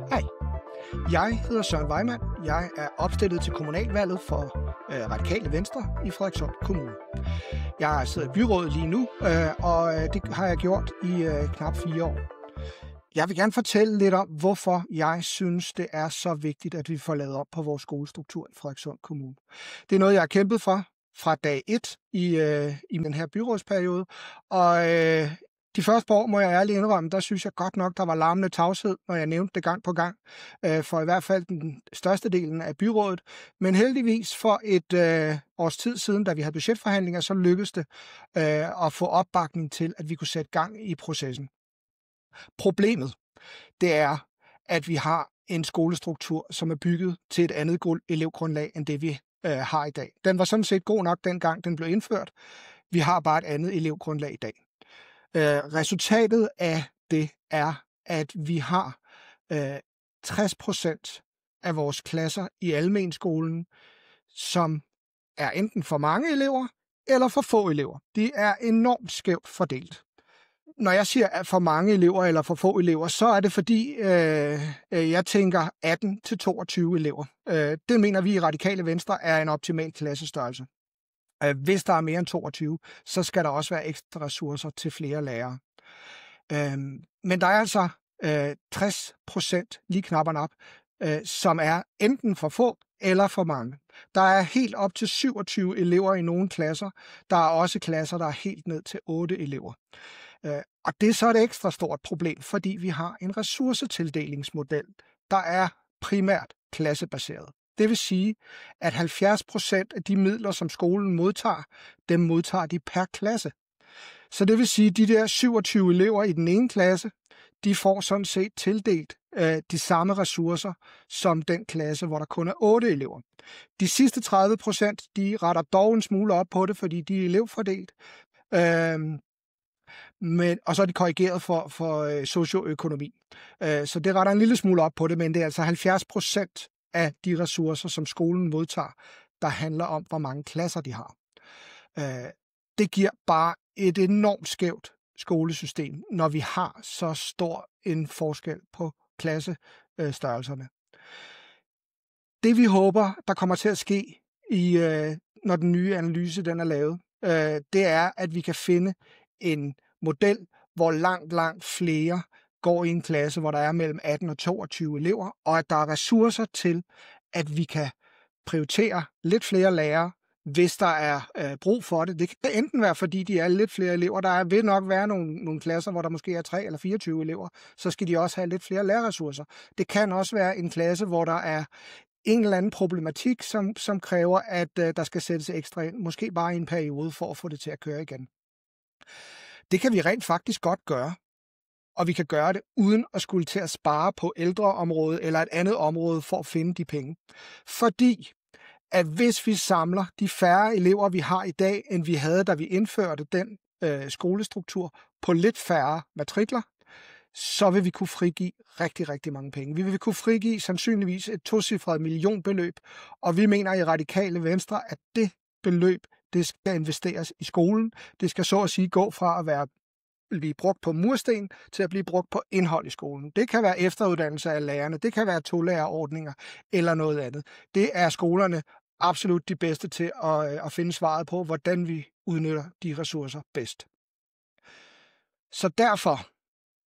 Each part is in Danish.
Hej, jeg hedder Søren Weimann. Jeg er opstillet til kommunalvalget for Radikale Venstre i Frederikssund Kommune. Jeg sidder i byrådet lige nu, og det har jeg gjort i knap 4 år. Jeg vil gerne fortælle lidt om, hvorfor jeg synes, det er så vigtigt, at vi får lavet op på vores skolestruktur i Frederikssund Kommune. Det er noget, jeg har kæmpet for fra dag 1 i den her byrådsperiode, og de første par år, må jeg ærligt indrømme, der synes jeg godt nok, der var larmende tavshed, når jeg nævnte det gang på gang, for i hvert fald den største delen af byrådet. Men heldigvis for et års tid siden, da vi havde budgetforhandlinger, så lykkedes det at få opbakning til, at vi kunne sætte gang i processen. Problemet, det er, at vi har en skolestruktur, som er bygget til et andet elevgrundlag, end det vi har i dag. Den var sådan set god nok, dengang den blev indført. Vi har bare et andet elevgrundlag i dag. Resultatet af det er, at vi har 60% af vores klasser i almenskolen, som er enten for mange elever eller for få elever. De er enormt skævt fordelt. Når jeg siger for mange elever eller for få elever, så er det fordi, jeg tænker 18-22 elever. Det mener vi i Radikale Venstre er en optimal klassestørrelse. Hvis der er mere end 22, så skal der også være ekstra ressourcer til flere lærere. Men der er altså 60%, lige knapperne op, som er enten for få eller for mange. Der er helt op til 27 elever i nogle klasser. Der er også klasser, der er helt ned til 8 elever. Og det er så et ekstra stort problem, fordi vi har en ressourcetildelingsmodel, der er primært klassebaseret. Det vil sige, at 70% af de midler, som skolen modtager, dem modtager de per klasse. Så det vil sige, at de der 27 elever i den ene klasse, de får sådan set tildelt de samme ressourcer som den klasse, hvor der kun er 8 elever. De sidste 30%, de retter dog en smule op på det, fordi de er elevfordelt. Og så er de korrigeret for socioøkonomi. Så det retter en lille smule op på det, men det er altså 70% af de ressourcer, som skolen modtager, der handler om, hvor mange klasser de har. Det giver bare et enormt skævt skolesystem, når vi har så stor en forskel på klassestørrelserne. Det vi håber, der kommer til at ske, når den nye analyse den er lavet, det er, at vi kan finde en model, hvor langt flere går i en klasse, hvor der er mellem 18 og 22 elever, og at der er ressourcer til, at vi kan prioritere lidt flere lærere, hvis der er brug for det. Det kan enten være, fordi de er lidt flere elever. Der vil nok være nogle klasser, hvor der måske er 3 eller 24 elever, så skal de også have lidt flere lærerressourcer. Det kan også være en klasse, hvor der er en eller anden problematik, som kræver, at der skal sættes ekstra ind, måske bare i en periode, for at få det til at køre igen. Det kan vi rent faktisk godt gøre. Og vi kan gøre det uden at skulle til at spare på ældreområdet eller et andet område for at finde de penge. Fordi at hvis vi samler de færre elever, vi har i dag, end vi havde, da vi indførte den skolestruktur, på lidt færre matrikler, så vil vi kunne frigive rigtig, rigtig mange penge. Vi vil kunne frigive sandsynligvis et 2-cifret millionbeløb, og vi mener i Radikale Venstre, at det beløb, det skal investeres i skolen. Det skal så at sige gå fra at blive brugt på mursten til at blive brugt på indhold i skolen. Det kan være efteruddannelse af lærerne, det kan være tolærerordninger eller noget andet. Det er skolerne absolut de bedste til at finde svaret på, hvordan vi udnytter de ressourcer bedst. Så derfor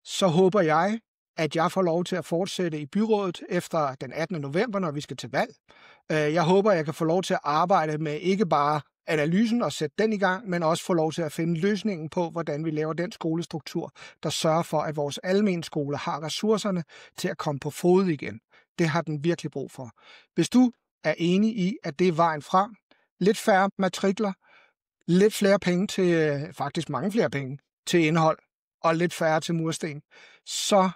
så håber jeg, at jeg får lov til at fortsætte i byrådet efter den 18. november, når vi skal til valg. Jeg håber, at jeg kan få lov til at arbejde med ikke bare analysen og sætte den i gang, men også få lov til at finde løsningen på, hvordan vi laver den skolestruktur, der sørger for, at vores almene skole har ressourcerne til at komme på fod igen. Det har den virkelig brug for. Hvis du er enig i, at det er vejen frem, lidt færre matrikler, lidt flere penge til, faktisk mange flere penge til indhold, og lidt færre til mursten, så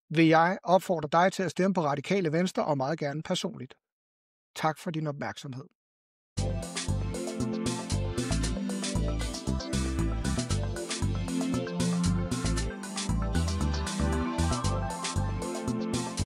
vil jeg opfordre dig til at stemme på Radikale Venstre, og meget gerne personligt. Tak for din opmærksomhed.